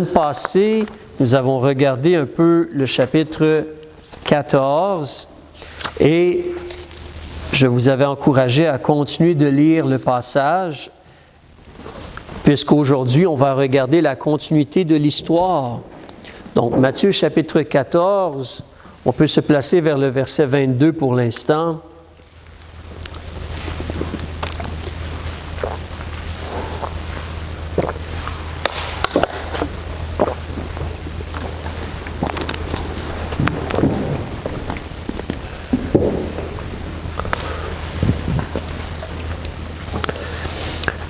Passée, nous avons regardé un peu le chapitre 14 et je vous avais encouragé à continuer de lire le passage puisqu'aujourd'hui, on va regarder la continuité de l'histoire. Donc, Matthieu chapitre 14, on peut se placer vers le verset 22 pour l'instant.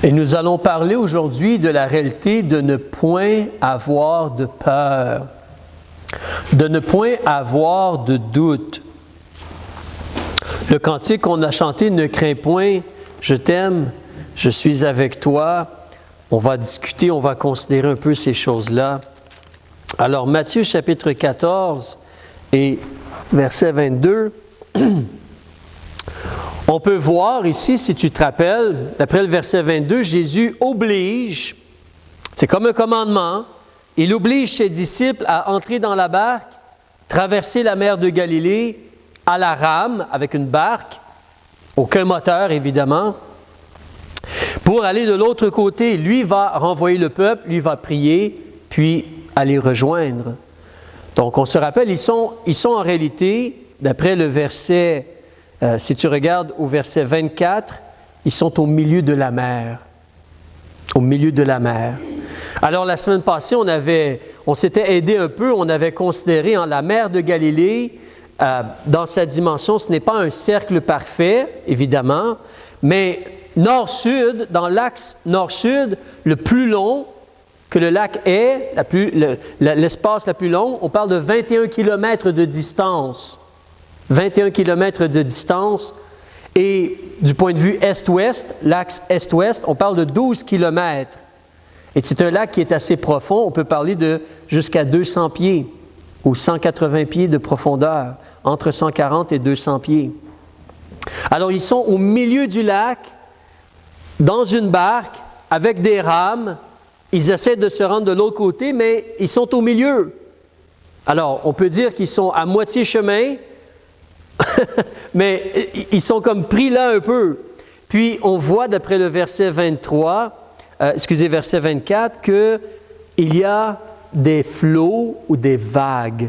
Et nous allons parler aujourd'hui de la réalité de ne point avoir de peur, de ne point avoir de doute. Le cantique qu'on a chanté, « Ne crains point, je t'aime, je suis avec toi », on va discuter, on va considérer un peu ces choses-là. Alors, Matthieu chapitre 14 et verset 22, on peut voir ici, si tu te rappelles, d'après le verset 22, Jésus oblige, c'est comme un commandement, il oblige ses disciples à entrer dans la barque, traverser la mer de Galilée à la rame, avec une barque, aucun moteur évidemment, pour aller de l'autre côté. Lui va renvoyer le peuple, lui va prier, puis aller rejoindre. Donc on se rappelle, ils sont en réalité, d'après le verset si tu regardes au verset 24, ils sont au milieu de la mer. Au milieu de la mer. Alors, la semaine passée, on s'était aidé un peu, on avait considéré la mer de Galilée, dans sa dimension, ce n'est pas un cercle parfait, évidemment, mais nord-sud, dans l'axe nord-sud, le plus long que le lac est, l'espace la plus long, on parle de 21 km de distance. 21 km de distance, et du point de vue est-ouest, l'axe est-ouest, on parle de 12 km. Et c'est un lac qui est assez profond, on peut parler de jusqu'à 200 pieds ou 180 pieds de profondeur, entre 140 et 200 pieds. Alors, ils sont au milieu du lac, dans une barque, avec des rames. Ils essaient de se rendre de l'autre côté, mais ils sont au milieu. Alors, on peut dire qu'ils sont à moitié chemin, mais ils sont comme pris là un peu. Puis on voit d'après le verset 24, qu'il y a des flots ou des vagues.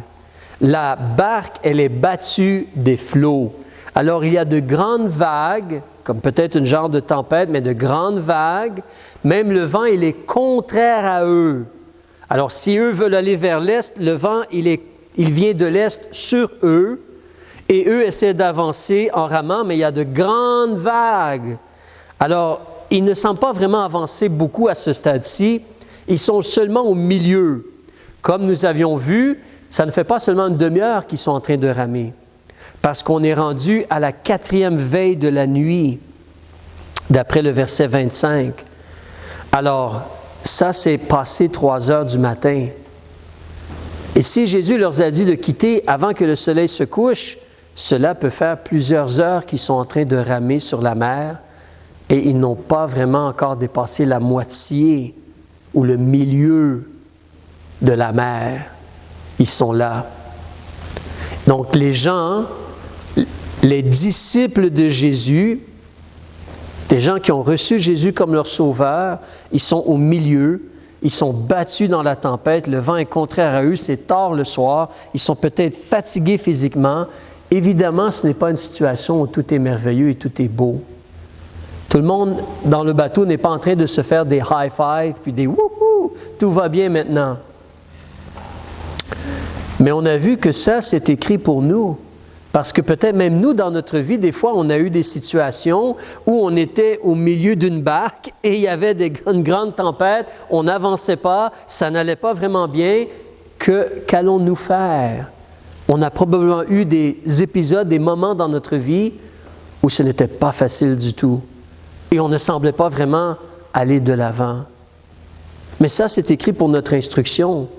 La barque, elle est battue des flots. Alors il y a de grandes vagues, comme peut-être une genre de tempête, mais de grandes vagues. Même le vent, il est contraire à eux. Alors si eux veulent aller vers l'est, le vent, il vient de l'est sur eux. Et eux essaient d'avancer en ramant, mais il y a de grandes vagues. Alors, ils ne semblent pas vraiment avancer beaucoup à ce stade-ci. Ils sont seulement au milieu. Comme nous avions vu, ça ne fait pas seulement une demi-heure qu'ils sont en train de ramer. Parce qu'on est rendu à la 4e veille de la nuit, d'après le verset 25. Alors, ça, c'est passé 3 heures du matin. Et si Jésus leur a dit de quitter avant que le soleil se couche, cela peut faire plusieurs heures qu'ils sont en train de ramer sur la mer et ils n'ont pas vraiment encore dépassé la moitié ou le milieu de la mer. Ils sont là. Donc les gens, les disciples de Jésus, des gens qui ont reçu Jésus comme leur sauveur, ils sont au milieu, ils sont battus dans la tempête, le vent est contraire à eux, c'est tard le soir, ils sont peut-être fatigués physiquement. Évidemment, ce n'est pas une situation où tout est merveilleux et tout est beau. Tout le monde dans le bateau n'est pas en train de se faire des high-fives puis des « wouhou, tout va bien maintenant ». Mais on a vu que ça, c'est écrit pour nous. Parce que peut-être même nous, dans notre vie, des fois, on a eu des situations où on était au milieu d'une barque et il y avait une grande tempête, on n'avançait pas, ça n'allait pas vraiment bien. Qu'allons-nous faire? On a probablement eu des épisodes, des moments dans notre vie où ce n'était pas facile du tout. Et on ne semblait pas vraiment aller de l'avant. Mais ça, c'est écrit pour notre instruction.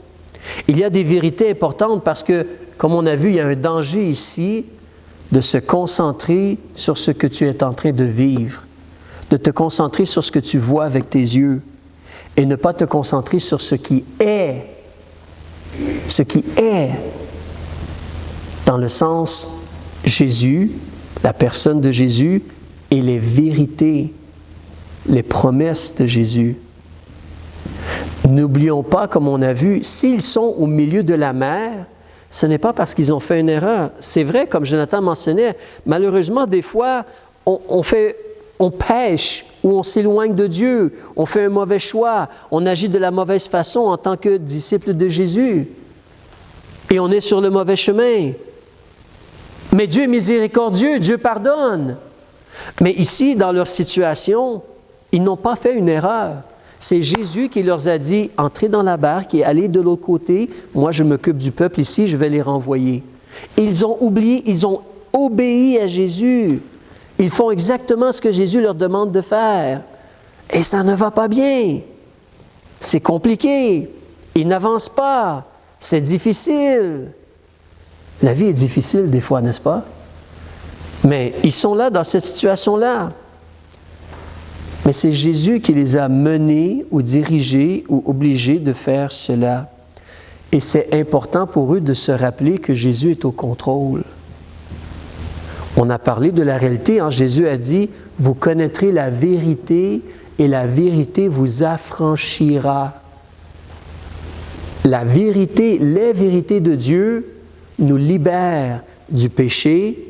Il y a des vérités importantes parce que, comme on a vu, il y a un danger ici de se concentrer sur ce que tu es en train de vivre, de te concentrer sur ce que tu vois avec tes yeux et ne pas te concentrer sur ce qui est ce qui est, dans le sens Jésus, la personne de Jésus, et les vérités, les promesses de Jésus. N'oublions pas, comme on a vu, s'ils sont au milieu de la mer, ce n'est pas parce qu'ils ont fait une erreur. C'est vrai, comme Jonathan mentionnait, malheureusement, des fois, on pêche ou on s'éloigne de Dieu, on fait un mauvais choix, on agit de la mauvaise façon en tant que disciple de Jésus. Et on est sur le mauvais chemin. Mais Dieu est miséricordieux, Dieu pardonne. Mais ici, dans leur situation, ils n'ont pas fait une erreur. C'est Jésus qui leur a dit, entrez dans la barque et allez de l'autre côté. Moi, je m'occupe du peuple ici, je vais les renvoyer. Ils ont oublié, ils ont obéi à Jésus. Ils font exactement ce que Jésus leur demande de faire. Et ça ne va pas bien. C'est compliqué. Ils n'avancent pas. C'est difficile. La vie est difficile des fois, n'est-ce pas? Mais ils sont là dans cette situation-là. Mais c'est Jésus qui les a menés ou dirigés ou obligés de faire cela. Et c'est important pour eux de se rappeler que Jésus est au contrôle. On a parlé de la réalité. Jésus a dit, « Vous connaîtrez la vérité et la vérité vous affranchira. » La vérité, les vérités de Dieu nous libèrent du péché,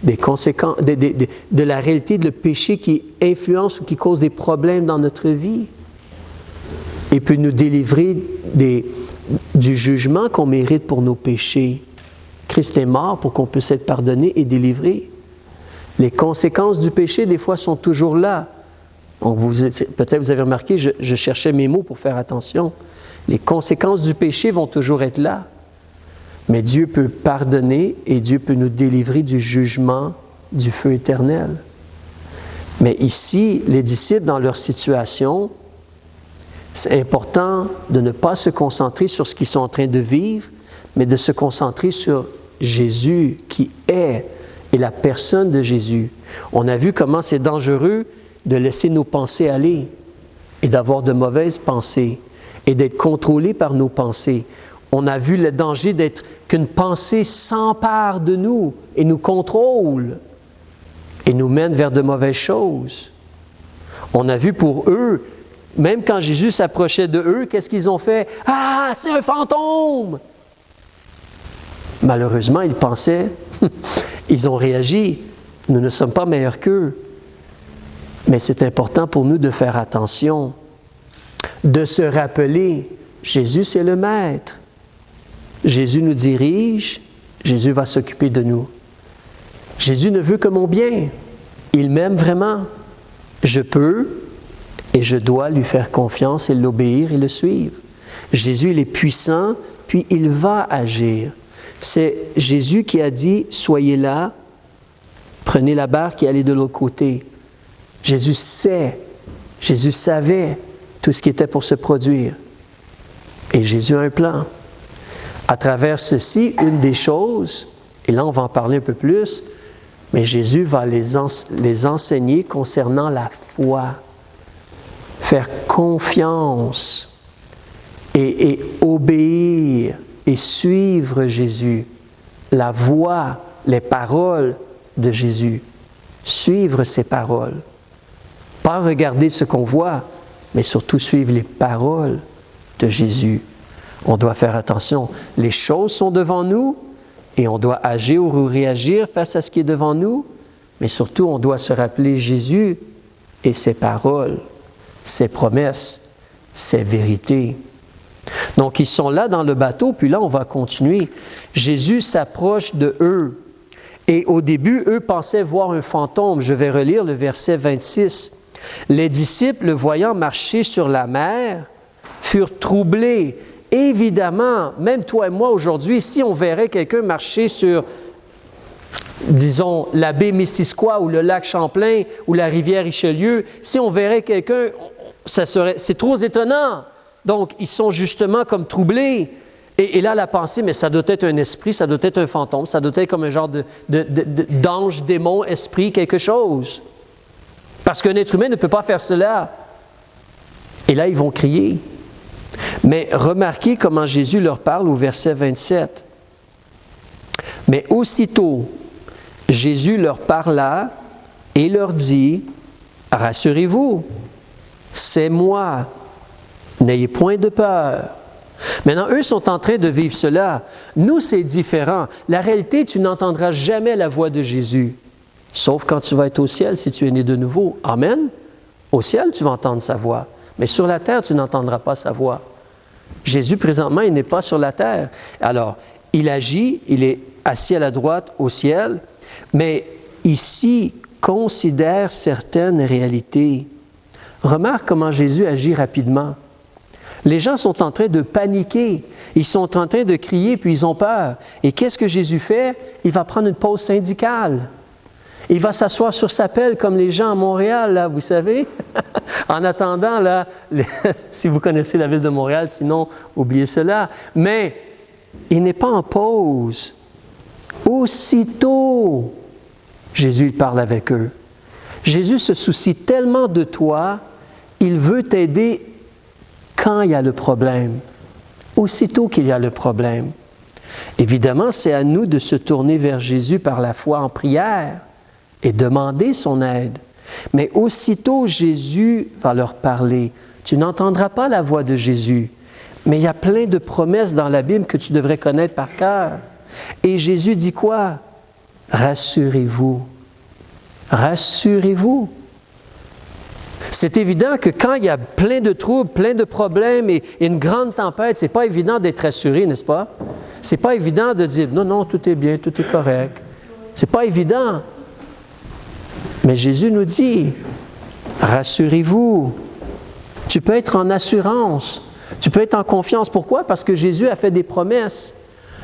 des conséquences, de la réalité de le péché qui influence ou qui cause des problèmes dans notre vie et peut nous délivrer du jugement qu'on mérite pour nos péchés. Christ est mort pour qu'on puisse être pardonné et délivré. Les conséquences du péché, des fois, sont toujours là. Donc, peut-être vous avez remarqué, je cherchais mes mots pour faire attention. Les conséquences du péché vont toujours être là. Mais Dieu peut pardonner et Dieu peut nous délivrer du jugement du feu éternel. Mais ici, les disciples, dans leur situation, c'est important de ne pas se concentrer sur ce qu'ils sont en train de vivre, mais de se concentrer sur Jésus qui est et la personne de Jésus. On a vu comment c'est dangereux de laisser nos pensées aller et d'avoir de mauvaises pensées et d'être contrôlé par nos pensées. On a vu le danger qu'une pensée s'empare de nous et nous contrôle et nous mène vers de mauvaises choses. On a vu pour eux, même quand Jésus s'approchait de eux, qu'est-ce qu'ils ont fait? « Ah, c'est un fantôme! » Malheureusement, ils pensaient, ils ont réagi. Nous ne sommes pas meilleurs qu'eux. Mais c'est important pour nous de faire attention, de se rappeler, Jésus c'est le Maître. Jésus nous dirige, Jésus va s'occuper de nous. Jésus ne veut que mon bien. Il m'aime vraiment. Je peux et je dois lui faire confiance et l'obéir et le suivre. Jésus, il est puissant, puis il va agir. C'est Jésus qui a dit, soyez là, prenez la barque et allez de l'autre côté. Jésus sait, Jésus savait tout ce qui était pour se produire. Et Jésus a un plan. À travers ceci, une des choses, et là on va en parler un peu plus, mais Jésus va les enseigner concernant la foi, faire confiance et obéir et suivre Jésus, la voix, les paroles de Jésus, suivre ses paroles. Pas regarder ce qu'on voit, mais surtout suivre les paroles de Jésus. On doit faire attention. Les choses sont devant nous et on doit agir ou réagir face à ce qui est devant nous, mais surtout on doit se rappeler Jésus et ses paroles, ses promesses, ses vérités. Donc ils sont là dans le bateau, puis là on va continuer. Jésus s'approche de eux et au début, eux pensaient voir un fantôme. Je vais relire le verset 26. Les disciples, le voyant marcher sur la mer, furent troublés. Évidemment, même toi et moi aujourd'hui, si on verrait quelqu'un marcher sur, disons, la baie Missisquoi ou le lac Champlain ou la rivière Richelieu, si on verrait quelqu'un, c'est trop étonnant. Donc, ils sont justement comme troublés. Et là, la pensée, mais ça doit être un esprit, ça doit être un fantôme, ça doit être comme un genre d'ange, démon, esprit, quelque chose. Parce qu'un être humain ne peut pas faire cela. Et là, ils vont crier. Mais remarquez comment Jésus leur parle au verset 27. Mais aussitôt, Jésus leur parla et leur dit, « Rassurez-vous, c'est moi, n'ayez point de peur. » Maintenant, eux sont en train de vivre cela. Nous, c'est différent. La réalité, tu n'entendras jamais la voix de Jésus, sauf quand tu vas être au ciel si tu es né de nouveau. Amen. Au ciel, tu vas entendre sa voix. Mais sur la terre, tu n'entendras pas sa voix. Jésus, présentement, il n'est pas sur la terre. Alors, il agit, il est assis à la droite au ciel, mais ici, considère certaines réalités. Remarque comment Jésus agit rapidement. Les gens sont en train de paniquer. Ils sont en train de crier, puis ils ont peur. Et qu'est-ce que Jésus fait? Il va prendre une pause syndicale. Il va s'asseoir sur sa pelle comme les gens à Montréal, là, vous savez. En attendant, là, si vous connaissez la ville de Montréal, sinon, oubliez cela. Mais il n'est pas en pause. Aussitôt, Jésus il parle avec eux. Jésus se soucie tellement de toi, il veut t'aider quand il y a le problème. Aussitôt qu'il y a le problème. Évidemment, c'est à nous de se tourner vers Jésus par la foi en prière et demander son aide. Mais aussitôt Jésus va leur parler. Tu n'entendras pas la voix de Jésus, mais il y a plein de promesses dans la Bible que tu devrais connaître par cœur. Et Jésus dit quoi? Rassurez-vous. Rassurez-vous. C'est évident que quand il y a plein de troubles, plein de problèmes et une grande tempête, c'est pas évident d'être rassuré, n'est-ce pas? C'est pas évident de dire non, non, tout est bien, tout est correct. C'est pas évident. Mais Jésus nous dit, rassurez-vous. Tu peux être en assurance. Tu peux être en confiance. Pourquoi? Parce que Jésus a fait des promesses.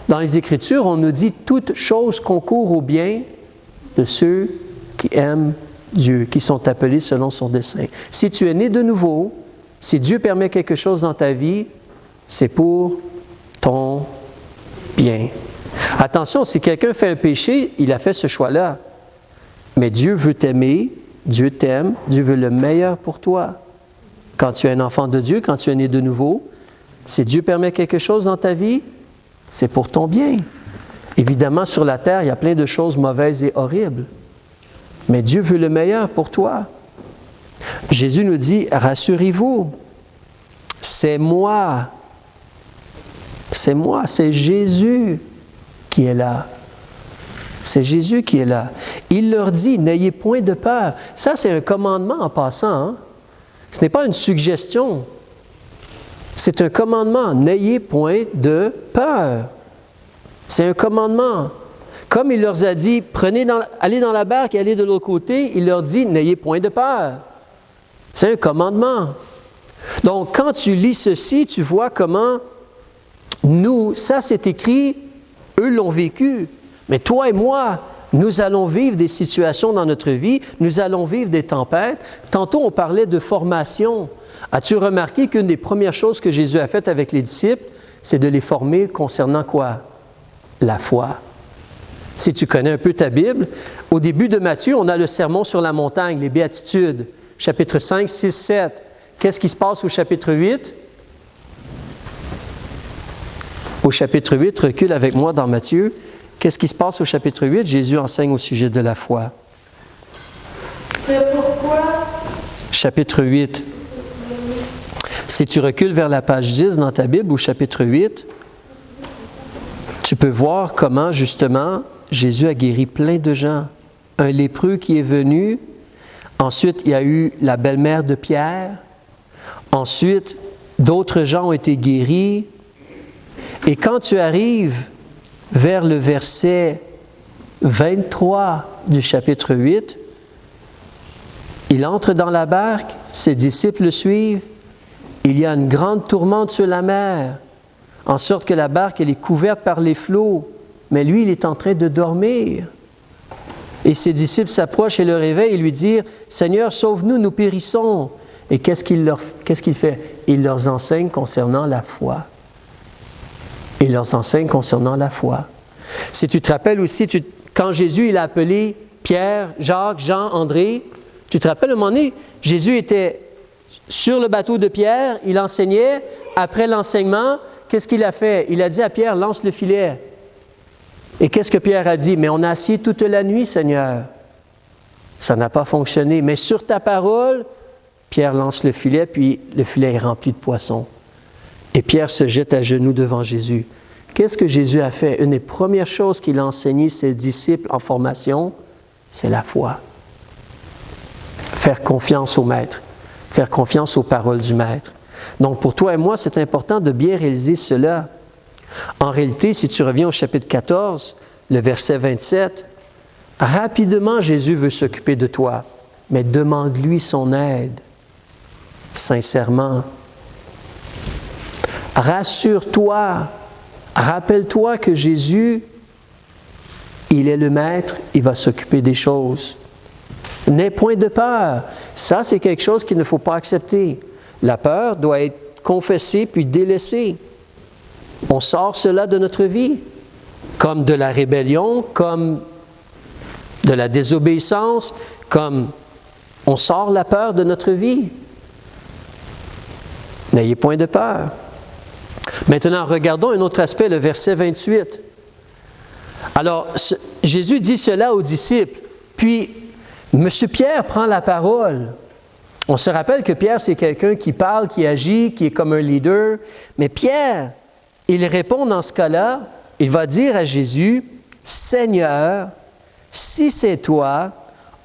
Dans les Écritures, on nous dit toute chose concourt au bien de ceux qui aiment Dieu, qui sont appelés selon son dessein. Si tu es né de nouveau, si Dieu permet quelque chose dans ta vie, c'est pour ton bien. Attention, si quelqu'un fait un péché, il a fait ce choix-là. Mais Dieu veut t'aimer, Dieu t'aime, Dieu veut le meilleur pour toi. Quand tu es un enfant de Dieu, quand tu es né de nouveau, si Dieu permet quelque chose dans ta vie, c'est pour ton bien. Évidemment, sur la terre, il y a plein de choses mauvaises et horribles. Mais Dieu veut le meilleur pour toi. Jésus nous dit, rassurez-vous, c'est moi. C'est moi, c'est Jésus qui est là. C'est Jésus qui est là. Il leur dit, n'ayez point de peur. Ça, c'est un commandement en passant. Hein? Ce n'est pas une suggestion. C'est un commandement. N'ayez point de peur. C'est un commandement. Comme il leur a dit, allez dans la barque et allez de l'autre côté, il leur dit, n'ayez point de peur. C'est un commandement. Donc, quand tu lis ceci, tu vois comment nous, ça c'est écrit, eux l'ont vécu. Mais toi et moi, nous allons vivre des situations dans notre vie, nous allons vivre des tempêtes. Tantôt, on parlait de formation. As-tu remarqué qu'une des premières choses que Jésus a faites avec les disciples, c'est de les former concernant quoi? La foi. Si tu connais un peu ta Bible, au début de Matthieu, on a le sermon sur la montagne, les béatitudes, chapitre 5, 6, 7. Qu'est-ce qui se passe au chapitre 8? Au chapitre 8, recule avec moi dans Matthieu. Qu'est-ce qui se passe au chapitre 8? Jésus enseigne au sujet de la foi. C'est pourquoi? Chapitre 8. Si tu recules vers la page 10 dans ta Bible, au chapitre 8, tu peux voir comment, justement, Jésus a guéri plein de gens. Un lépreux qui est venu. Ensuite, il y a eu la belle-mère de Pierre. Ensuite, d'autres gens ont été guéris. Et quand tu arrives vers le verset 23 du chapitre 8, il entre dans la barque, ses disciples le suivent. Il y a une grande tourmente sur la mer, en sorte que la barque elle est couverte par les flots. Mais lui, il est en train de dormir. Et ses disciples s'approchent et le réveillent et lui disent, « Seigneur, sauve-nous, nous périssons. » Et qu'est-ce qu'il fait? Il leur enseigne concernant la foi. Il leur enseigne concernant la foi. Si tu te rappelles aussi, quand Jésus il a appelé Pierre, Jacques, Jean, André, tu te rappelles à un moment donné, Jésus était sur le bateau de Pierre, il enseignait, après l'enseignement, qu'est-ce qu'il a fait? Il a dit à Pierre, lance le filet. Et qu'est-ce que Pierre a dit? Mais on a assis toute la nuit, Seigneur. Ça n'a pas fonctionné. Mais sur ta parole, Pierre lance le filet, puis le filet est rempli de poissons. Et Pierre se jette à genoux devant Jésus. Qu'est-ce que Jésus a fait? Une des premières choses qu'il a enseigné ses disciples en formation, c'est la foi. Faire confiance au Maître. Faire confiance aux paroles du Maître. Donc, pour toi et moi, c'est important de bien réaliser cela. En réalité, si tu reviens au chapitre 14, le verset 27, rapidement, Jésus veut s'occuper de toi, mais demande-lui son aide, sincèrement. Rassure-toi, rappelle-toi que Jésus, il est le Maître, il va s'occuper des choses. N'aie point de peur. Ça, c'est quelque chose qu'il ne faut pas accepter. La peur doit être confessée puis délaissée. On sort cela de notre vie, comme de la rébellion, comme de la désobéissance, comme on sort la peur de notre vie. N'ayez point de peur. Maintenant, regardons un autre aspect, le verset 28. Alors, Jésus dit cela aux disciples, puis M. Pierre prend la parole. On se rappelle que Pierre, c'est quelqu'un qui parle, qui agit, qui est comme un leader. Mais Pierre, il répond dans ce cas-là, il va dire à Jésus, « Seigneur, si c'est toi,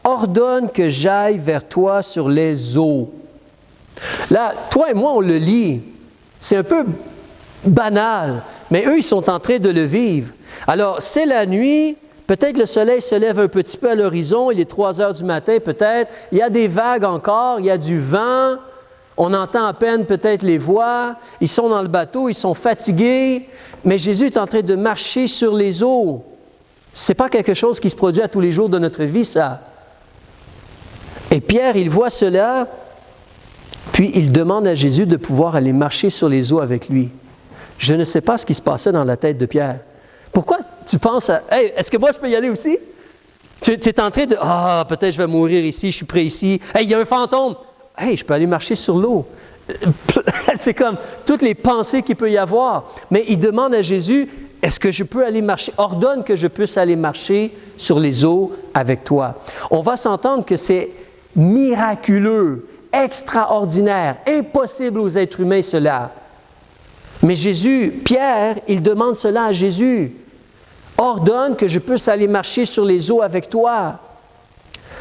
ordonne que j'aille vers toi sur les eaux. » Là, toi et moi, on le lit. C'est un peu banal, mais eux, ils sont en train de le vivre. Alors, c'est la nuit, peut-être le soleil se lève un petit peu à l'horizon, il est 3 heures du matin peut-être, il y a des vagues encore, il y a du vent, on entend à peine peut-être les voix, ils sont dans le bateau, ils sont fatigués, mais Jésus est en train de marcher sur les eaux. Ce n'est pas quelque chose qui se produit à tous les jours de notre vie, ça. Et Pierre, il voit cela, puis il demande à Jésus de pouvoir aller marcher sur les eaux avec lui. Je ne sais pas ce qui se passait dans la tête de Pierre. Pourquoi tu penses à « Hey, est-ce que moi je peux y aller aussi? » Tu es en train de « Ah, peut-être je vais mourir ici, je suis prêt ici. Hey, il y a un fantôme. Hey, je peux aller marcher sur l'eau. » C'est comme toutes les pensées qu'il peut y avoir. Mais il demande à Jésus « Est-ce que je peux aller marcher? Ordonne que je puisse aller marcher sur les eaux avec toi. » On va s'entendre que c'est miraculeux, extraordinaire, impossible aux êtres humains cela. Mais Jésus, Pierre, il demande cela à Jésus. Ordonne que je puisse aller marcher sur les eaux avec toi.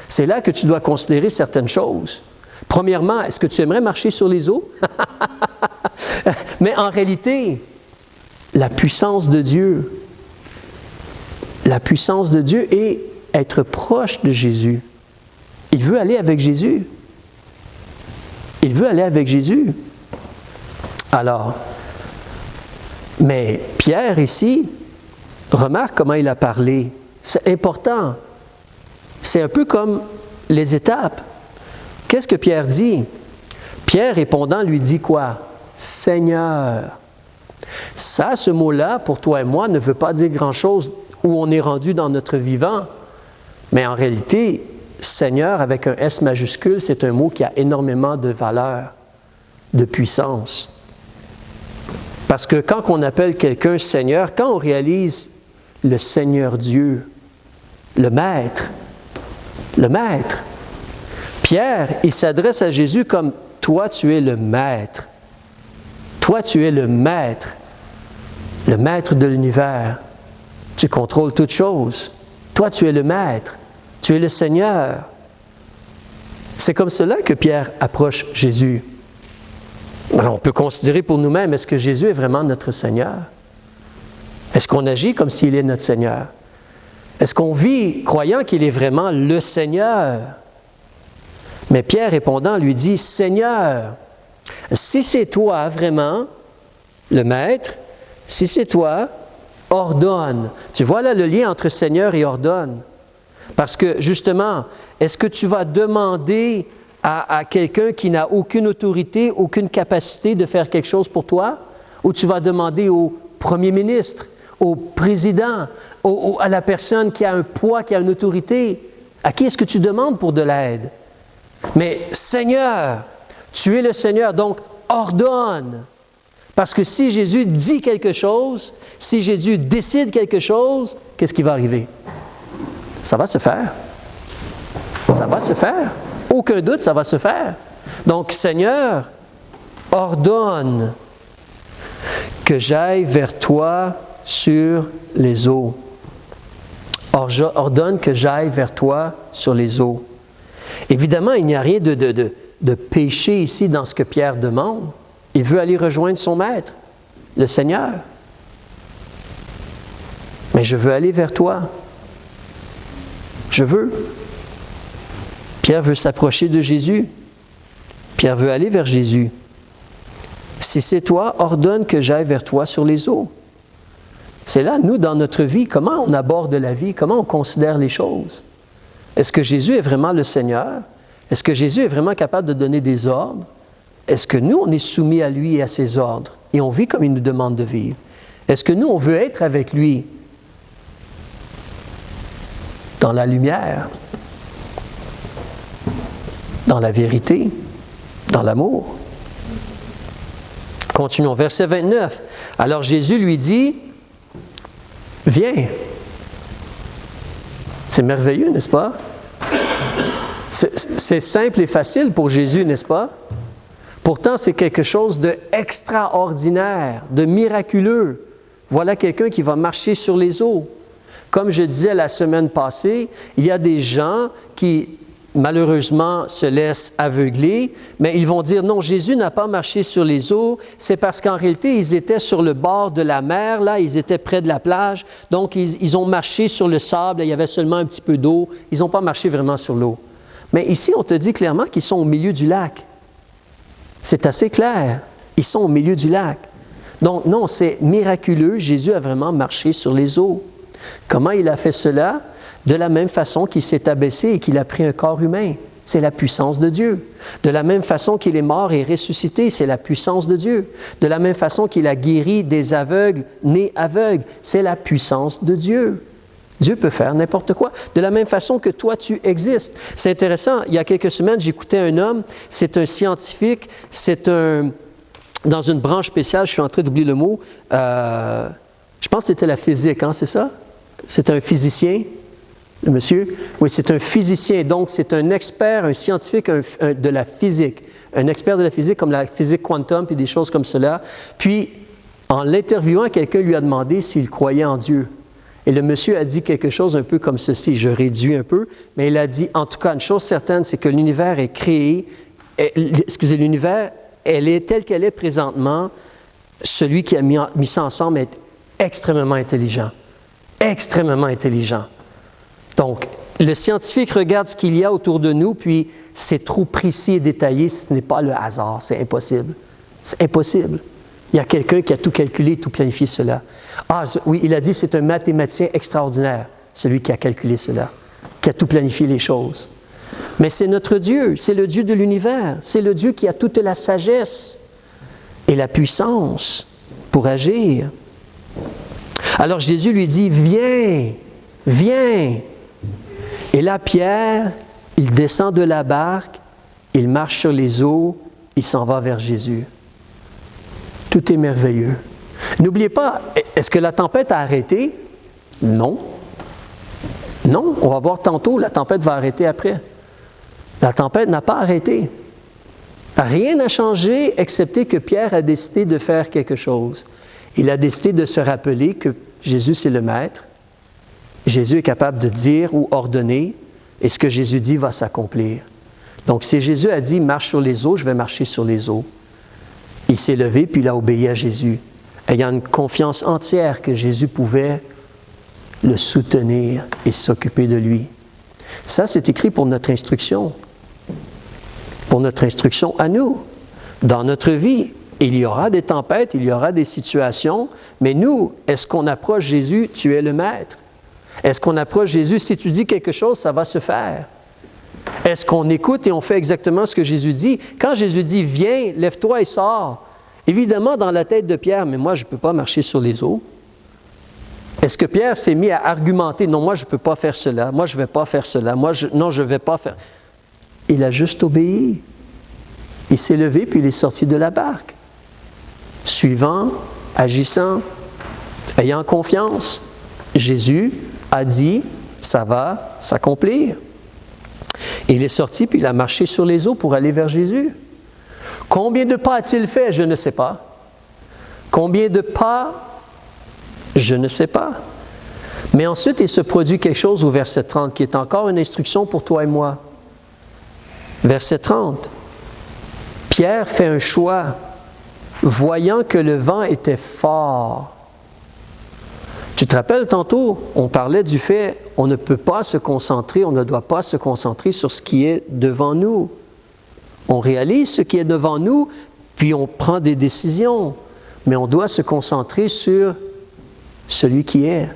C'est là que tu dois considérer certaines choses. Premièrement, est-ce que tu aimerais marcher sur les eaux? Mais en réalité, la puissance de Dieu et être proche de Jésus. Il veut aller avec Jésus. Il veut aller avec Jésus. Alors, mais Pierre ici, remarque comment il a parlé. C'est important. C'est un peu comme les étapes. Qu'est-ce que Pierre dit? Pierre répondant lui dit quoi? Seigneur. Ça, ce mot-là, pour toi et moi, ne veut pas dire grand-chose où on est rendu dans notre vivant. Mais en réalité, Seigneur avec un S majuscule, c'est un mot qui a énormément de valeur, de puissance. Parce que quand on appelle quelqu'un Seigneur, quand on réalise le Seigneur Dieu, le Maître, Pierre, il s'adresse à Jésus comme « Toi, tu es le Maître. Toi, tu es le Maître de l'univers. Tu contrôles toutes choses. Toi, tu es le Maître. Tu es le Seigneur. » C'est comme cela que Pierre approche Jésus. Alors, on peut considérer pour nous-mêmes, est-ce que Jésus est vraiment notre Seigneur? Est-ce qu'on agit comme s'il est notre Seigneur? Est-ce qu'on vit croyant qu'il est vraiment le Seigneur? Mais Pierre répondant lui dit, « Seigneur, si c'est toi vraiment, le Maître, si c'est toi, ordonne. » Tu vois là le lien entre Seigneur et ordonne. Parce que justement, est-ce que tu vas demander à quelqu'un qui n'a aucune autorité, aucune capacité de faire quelque chose pour toi? Ou tu vas demander au premier ministre, au président, à la personne qui a un poids, qui a une autorité? À qui est-ce que tu demandes pour de l'aide? Mais Seigneur, tu es le Seigneur, donc ordonne. Parce que si Jésus dit quelque chose, si Jésus décide quelque chose, qu'est-ce qui va arriver? Ça va se faire. Ça va se faire. Aucun doute, ça va se faire. Donc, Seigneur, ordonne que j'aille vers toi sur les eaux. Ordonne que j'aille vers toi sur les eaux. Évidemment, il n'y a rien de péché ici dans ce que Pierre demande. Il veut aller rejoindre son maître, le Seigneur. Mais je veux aller vers toi. Je veux. Pierre veut s'approcher de Jésus. Pierre veut aller vers Jésus. Si c'est toi, ordonne que j'aille vers toi sur les eaux. C'est là, nous, dans notre vie, comment on aborde la vie, comment on considère les choses. Est-ce que Jésus est vraiment le Seigneur? Est-ce que Jésus est vraiment capable de donner des ordres? Est-ce que nous, on est soumis à lui et à ses ordres et on vit comme il nous demande de vivre? Est-ce que nous, on veut être avec lui dans la lumière, dans la vérité, dans l'amour? Continuons. Verset 29. Alors Jésus lui dit, « Viens. » C'est merveilleux, n'est-ce pas? C'est simple et facile pour Jésus, n'est-ce pas? Pourtant, c'est quelque chose d'extraordinaire, de miraculeux. Voilà quelqu'un qui va marcher sur les eaux. Comme je disais la semaine passée, il y a des gens qui, malheureusement, se laissent aveugler, mais ils vont dire, non, Jésus n'a pas marché sur les eaux, c'est parce qu'en réalité, ils étaient sur le bord de la mer, là, ils étaient près de la plage, donc ils ont marché sur le sable, il y avait seulement un petit peu d'eau, ils n'ont pas marché vraiment sur l'eau. Mais ici, on te dit clairement qu'ils sont au milieu du lac. C'est assez clair. Ils sont au milieu du lac. Donc, non, c'est miraculeux. Jésus a vraiment marché sur les eaux. Comment il a fait cela? De la même façon qu'il s'est abaissé et qu'il a pris un corps humain. C'est la puissance de Dieu. De la même façon qu'il est mort et ressuscité, c'est la puissance de Dieu. De la même façon qu'il a guéri des aveugles, nés aveugles, c'est la puissance de Dieu. Dieu peut faire n'importe quoi. De la même façon que toi, tu existes. C'est intéressant. Il y a quelques semaines, j'écoutais un homme, c'est un scientifique, dans une branche spéciale, je suis en train d'oublier le mot, je pense que c'était la physique, hein, c'est ça? C'est un physicien, le monsieur? Oui, c'est un physicien. Donc, c'est un expert, un scientifique de la physique. Un expert de la physique, comme la physique quantum, puis des choses comme cela. Puis, en l'interviewant, quelqu'un lui a demandé s'il croyait en Dieu. Et le monsieur a dit quelque chose un peu comme ceci, je réduis un peu, mais il a dit, en tout cas, une chose certaine, c'est que l'univers est créé, l'univers, elle est telle qu'elle est présentement, celui qui a mis ça ensemble est extrêmement intelligent. Extrêmement intelligent. Donc, le scientifique regarde ce qu'il y a autour de nous, puis c'est trop précis et détaillé, ce n'est pas le hasard, c'est impossible. C'est impossible. Il y a quelqu'un qui a tout calculé, tout planifié cela. Ah oui, il a dit c'est un mathématicien extraordinaire, celui qui a calculé cela, qui a tout planifié les choses. Mais c'est notre Dieu, c'est le Dieu de l'univers, c'est le Dieu qui a toute la sagesse et la puissance pour agir. Alors Jésus lui dit, viens, viens. Et là, Pierre, il descend de la barque, il marche sur les eaux, il s'en va vers Jésus. Tout est merveilleux. N'oubliez pas, est-ce que la tempête a arrêté? Non. Non, on va voir tantôt, la tempête va arrêter après. La tempête n'a pas arrêté. Rien n'a changé, excepté que Pierre a décidé de faire quelque chose. Il a décidé de se rappeler que Jésus, c'est le Maître. Jésus est capable de dire ou ordonner, et ce que Jésus dit va s'accomplir. Donc, si Jésus a dit « marche sur les eaux », je vais marcher sur les eaux. Il s'est levé, puis il a obéi à Jésus, ayant une confiance entière que Jésus pouvait le soutenir et s'occuper de lui. Ça, c'est écrit pour notre instruction. Pour notre instruction à nous, dans notre vie. Il y aura des tempêtes, il y aura des situations, mais nous, est-ce qu'on approche Jésus, tu es le Maître? Est-ce qu'on approche Jésus, si tu dis quelque chose, ça va se faire? Est-ce qu'on écoute et on fait exactement ce que Jésus dit? Quand Jésus dit « Viens, lève-toi et sors », évidemment, dans la tête de Pierre, « Mais moi, je ne peux pas marcher sur les eaux. » Est-ce que Pierre s'est mis à argumenter « Non, moi, je ne peux pas faire cela. Moi, je ne vais pas faire cela. Non, je ne vais pas faire... » Il a juste obéi. Il s'est levé, puis il est sorti de la barque. suivant, agissant, ayant confiance. Jésus a dit, ça va s'accomplir. Et il est sorti, puis il a marché sur les eaux pour aller vers Jésus. Combien de pas a-t-il fait? Je ne sais pas. Combien de pas? Je ne sais pas. Mais ensuite, il se produit quelque chose au verset 30, qui est encore une instruction pour toi et moi. Verset 30. Pierre fait un choix, voyant que le vent était fort. Tu te rappelles tantôt, on parlait du fait, on ne peut pas se concentrer, on ne doit pas se concentrer sur ce qui est devant nous. On réalise ce qui est devant nous, puis on prend des décisions. Mais on doit se concentrer sur celui qui est,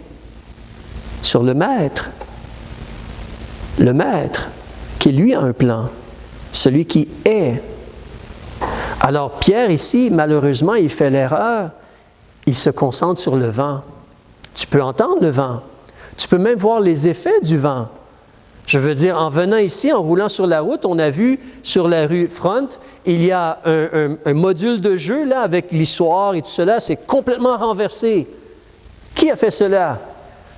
sur le Maître. Le Maître, qui lui a un plan, celui qui est. Alors Pierre ici, malheureusement, il fait l'erreur, il se concentre sur le vent. Tu peux entendre le vent. Tu peux même voir les effets du vent. Je veux dire, en venant ici, en roulant sur la route, on a vu sur la rue Front, il y a un module de jeu là, avec l'histoire et tout cela, c'est complètement renversé. Qui a fait cela?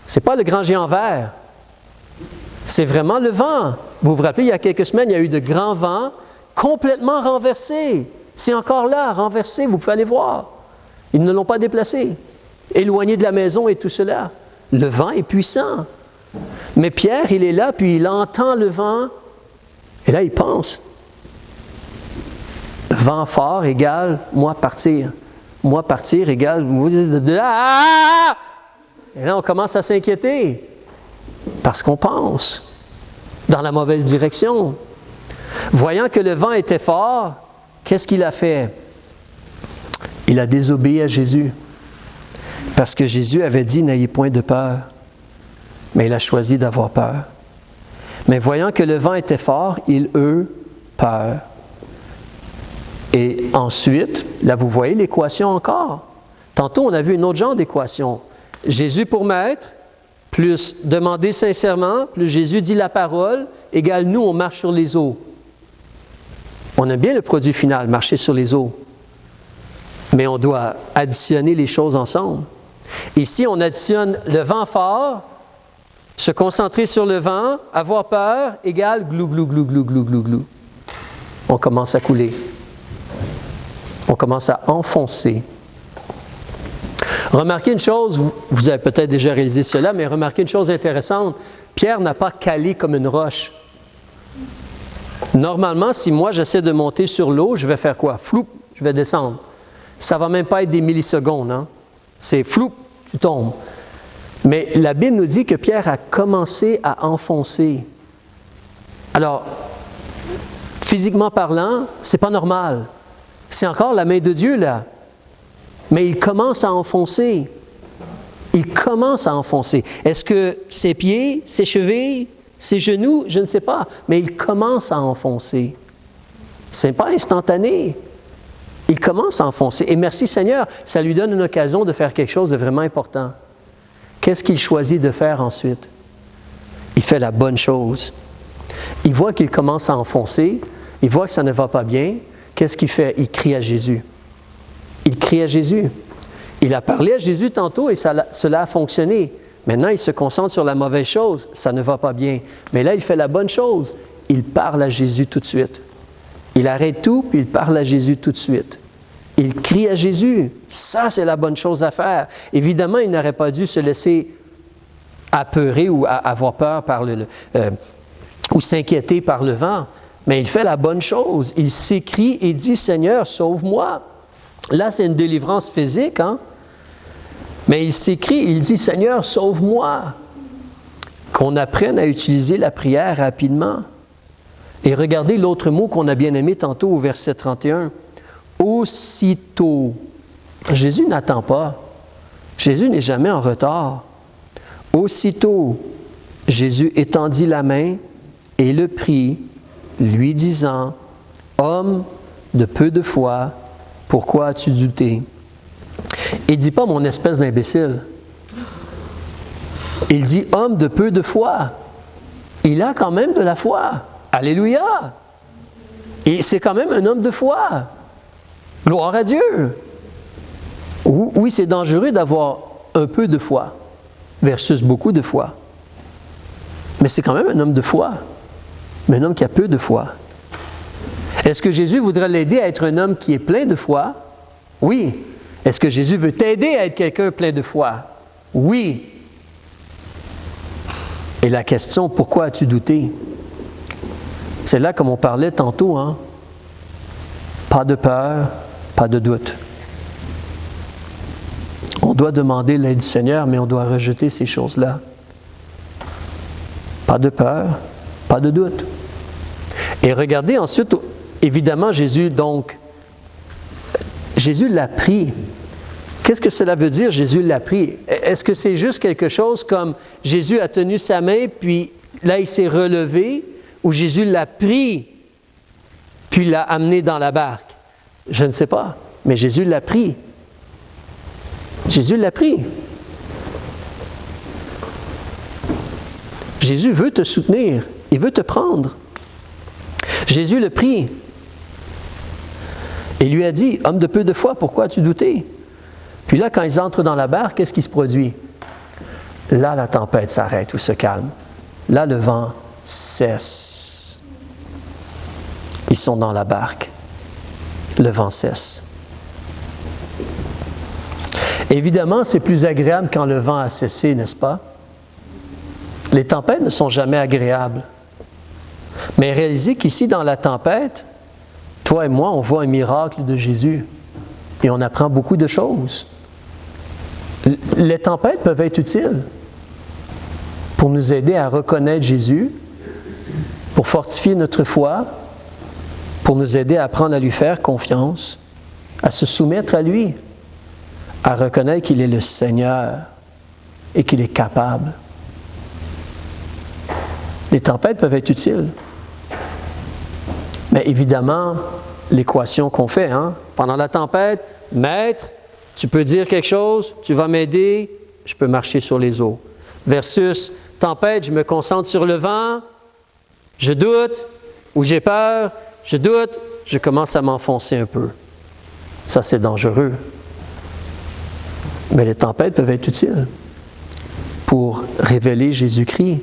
Ce n'est pas le grand géant vert. C'est vraiment le vent. Vous vous rappelez, il y a quelques semaines, il y a eu de grands vents complètement renversés. C'est encore là, renversé, vous pouvez aller voir. Ils ne l'ont pas déplacé. Éloigné de la maison et tout cela. Le vent est puissant. Mais Pierre, il est là, puis il entend le vent, et là, il pense. Vent fort égale moi partir. Moi partir égale... Et là, on commence à s'inquiéter, parce qu'on pense dans la mauvaise direction. Voyant que le vent était fort, qu'est-ce qu'il a fait? Il a désobéi à Jésus. Parce que Jésus avait dit, n'ayez point de peur. Mais il a choisi d'avoir peur. Mais voyant que le vent était fort, il eut peur. Et ensuite, là vous voyez l'équation encore. Tantôt, on a vu une autre genre d'équation. Jésus pour maître, plus demander sincèrement, plus Jésus dit la parole, égale nous, on marche sur les eaux. On aime bien le produit final, marcher sur les eaux. Mais on doit additionner les choses ensemble. Ici, on additionne le vent fort, se concentrer sur le vent, avoir peur, égale glou, glou, glou, glou, glou, glou, glou. On commence à couler. On commence à enfoncer. Remarquez une chose, vous avez peut-être déjà réalisé cela, mais remarquez une chose intéressante. Pierre n'a pas calé comme une roche. Normalement, si moi j'essaie de monter sur l'eau, je vais faire quoi? Floup, je vais descendre. Ça ne va même pas être des millisecondes, hein? C'est flou, tu tombes. Mais la Bible nous dit que Pierre a commencé à enfoncer. Alors, physiquement parlant, c'est pas normal. C'est encore la main de Dieu, là. Mais il commence à enfoncer. Il commence à enfoncer. Est-ce que ses pieds, ses chevilles, ses genoux, je ne sais pas. Mais il commence à enfoncer. Ce n'est pas instantané. Il commence à enfoncer. Et merci Seigneur, ça lui donne une occasion de faire quelque chose de vraiment important. Qu'est-ce qu'il choisit de faire ensuite? Il fait la bonne chose. Il voit qu'il commence à enfoncer. Il voit que ça ne va pas bien. Qu'est-ce qu'il fait? Il crie à Jésus. Il crie à Jésus. Il a parlé à Jésus tantôt et cela a fonctionné. Maintenant, il se concentre sur la mauvaise chose. Ça ne va pas bien. Mais là, il fait la bonne chose. Il parle à Jésus tout de suite. Il arrête tout, puis il parle à Jésus tout de suite. Il crie à Jésus. Ça, c'est la bonne chose à faire. Évidemment, il n'aurait pas dû se laisser apeurer ou avoir peur par ou s'inquiéter par le vent. Mais il fait la bonne chose. Il s'écrie et dit, « Seigneur, sauve-moi. » Là, c'est une délivrance physique, hein? Mais il s'écrie, il dit, « Seigneur, sauve-moi. » Qu'on apprenne à utiliser la prière rapidement. Et regardez l'autre mot qu'on a bien aimé tantôt au verset 31. Aussitôt. Jésus n'attend pas. Jésus n'est jamais en retard. Aussitôt, Jésus étendit la main et le prit, lui disant, « Homme de peu de foi, pourquoi as-tu douté? » Il ne dit pas « mon espèce d'imbécile ». Il dit « homme de peu de foi ». Il a quand même de la foi. Alléluia! Et c'est quand même un homme de foi. Gloire à Dieu! Oui, c'est dangereux d'avoir un peu de foi versus beaucoup de foi. Mais c'est quand même un homme de foi, mais un homme qui a peu de foi. Est-ce que Jésus voudrait l'aider à être un homme qui est plein de foi? Oui. Est-ce que Jésus veut t'aider à être quelqu'un plein de foi? Oui. Et la question, pourquoi as-tu douté? C'est là comme on parlait tantôt, hein? Pas de peur, pas de doute. On doit demander l'aide du Seigneur, mais on doit rejeter ces choses-là. Pas de peur, pas de doute. Et regardez ensuite, évidemment, Jésus l'a pris. Qu'est-ce que cela veut dire, Jésus l'a pris? Est-ce que c'est juste quelque chose comme Jésus a tenu sa main, puis là, il s'est relevé, ou Jésus l'a pris, puis l'a amené dans la barque? Je ne sais pas, mais Jésus l'a pris. Jésus l'a pris. Jésus veut te soutenir, il veut te prendre. Jésus le prit et lui a dit, « Homme de peu de foi, pourquoi as-tu douté? » Puis là, quand ils entrent dans la barque, qu'est-ce qui se produit? Là, la tempête s'arrête ou se calme. Là, le vent cesse. Ils sont dans la barque. Le vent cesse. Évidemment, c'est plus agréable quand le vent a cessé, n'est-ce pas? Les tempêtes ne sont jamais agréables. Mais réalisez qu'ici, dans la tempête, toi et moi, on voit un miracle de Jésus et on apprend beaucoup de choses. Les tempêtes peuvent être utiles pour nous aider à reconnaître Jésus, pour fortifier notre foi, pour nous aider à apprendre à lui faire confiance, à se soumettre à lui, à reconnaître qu'il est le Seigneur et qu'il est capable. Les tempêtes peuvent être utiles. Mais évidemment, l'équation qu'on fait, pendant la tempête, Maître, tu peux dire quelque chose, tu vas m'aider, je peux marcher sur les eaux. Versus tempête, je me concentre sur le vent, je doute, ou j'ai peur, je doute, je commence à m'enfoncer un peu. Ça, c'est dangereux. Mais les tempêtes peuvent être utiles pour révéler Jésus-Christ.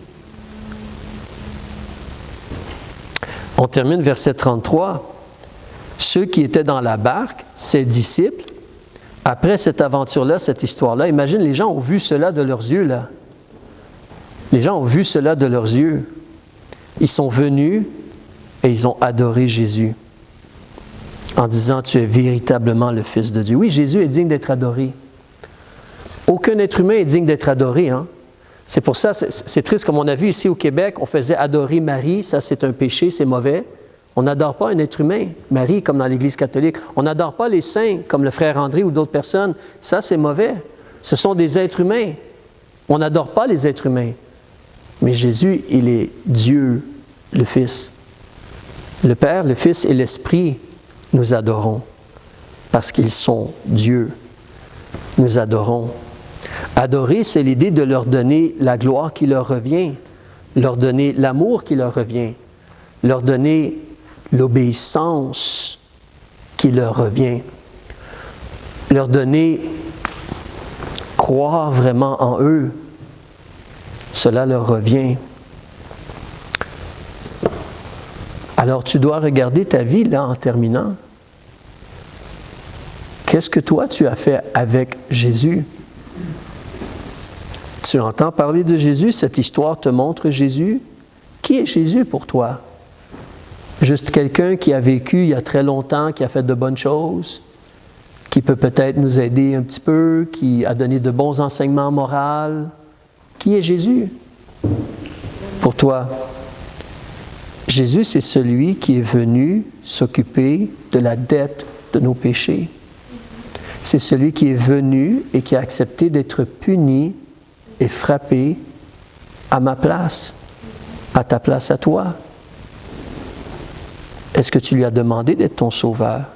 On termine verset 33. Ceux qui étaient dans la barque, ses disciples, après cette aventure-là, cette histoire-là, imagine, les gens ont vu cela de leurs yeux, là. Les gens ont vu cela de leurs yeux. Ils sont venus et ils ont adoré Jésus en disant, tu es véritablement le Fils de Dieu. Oui, Jésus est digne d'être adoré. Aucun être humain est digne d'être adoré, C'est pour ça, c'est triste, comme on a vu ici au Québec, on faisait adorer Marie, ça c'est un péché, c'est mauvais. On n'adore pas un être humain, Marie, comme dans l'Église catholique. On n'adore pas les saints, comme le frère André ou d'autres personnes. Ça, c'est mauvais. Ce sont des êtres humains. On n'adore pas les êtres humains. Mais Jésus, il est Dieu, le Fils. Le Père, le Fils et l'Esprit, nous adorons. Parce qu'ils sont Dieu. Nous adorons. Adorer, c'est l'idée de leur donner la gloire qui leur revient, leur donner l'amour qui leur revient, leur donner l'obéissance qui leur revient, leur donner croire vraiment en eux. Cela leur revient. Alors tu dois regarder ta vie là en terminant. Qu'est-ce que toi tu as fait avec Jésus? Tu entends parler de Jésus, cette histoire te montre Jésus. Qui est Jésus pour toi? Juste quelqu'un qui a vécu il y a très longtemps, qui a fait de bonnes choses, qui peut peut-être nous aider un petit peu, qui a donné de bons enseignements moraux. Qui est Jésus pour toi? Jésus, c'est celui qui est venu s'occuper de la dette de nos péchés. C'est celui qui est venu et qui a accepté d'être puni et frappé à ma place, à ta place à toi. Est-ce que tu lui as demandé d'être ton sauveur?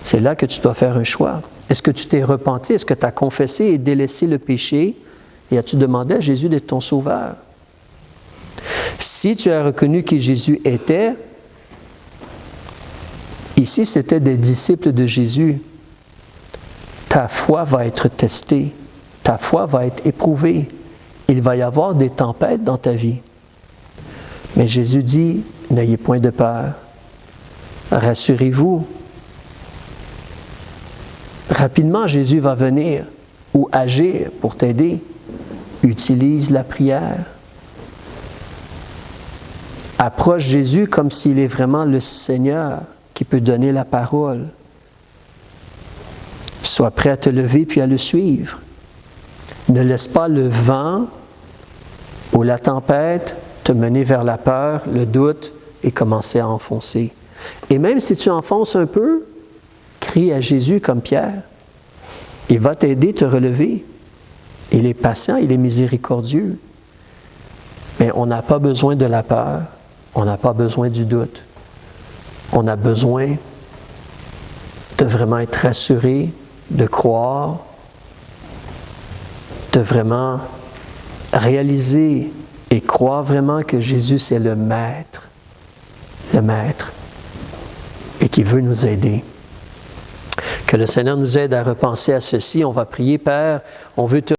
C'est là que tu dois faire un choix. Est-ce que tu t'es repenti? Est-ce que tu as confessé et délaissé le péché? Et as-tu demandé à Jésus d'être ton sauveur? Si tu as reconnu qui Jésus était, ici c'était des disciples de Jésus. ta foi va être testée, ta foi va être éprouvée. Il va y avoir des tempêtes dans ta vie. Mais Jésus dit, n'ayez point de peur. Rassurez-vous. Rapidement, Jésus va venir ou agir pour t'aider. Utilise la prière. Approche Jésus comme s'il est vraiment le Seigneur qui peut donner la parole. Sois prêt à te lever puis à le suivre. Ne laisse pas le vent ou la tempête te mener vers la peur, le doute et commencer à enfoncer. Et même si tu enfonces un peu, crie à Jésus comme Pierre. Il va t'aider à te relever. Il est patient, il est miséricordieux. Mais on n'a pas besoin de la peur, on n'a pas besoin du doute. On a besoin de vraiment être rassuré, de croire, de vraiment réaliser et croire vraiment que Jésus c'est le Maître, et qui veut nous aider. Que le Seigneur nous aide à repenser à ceci. On va prier, Père, on veut te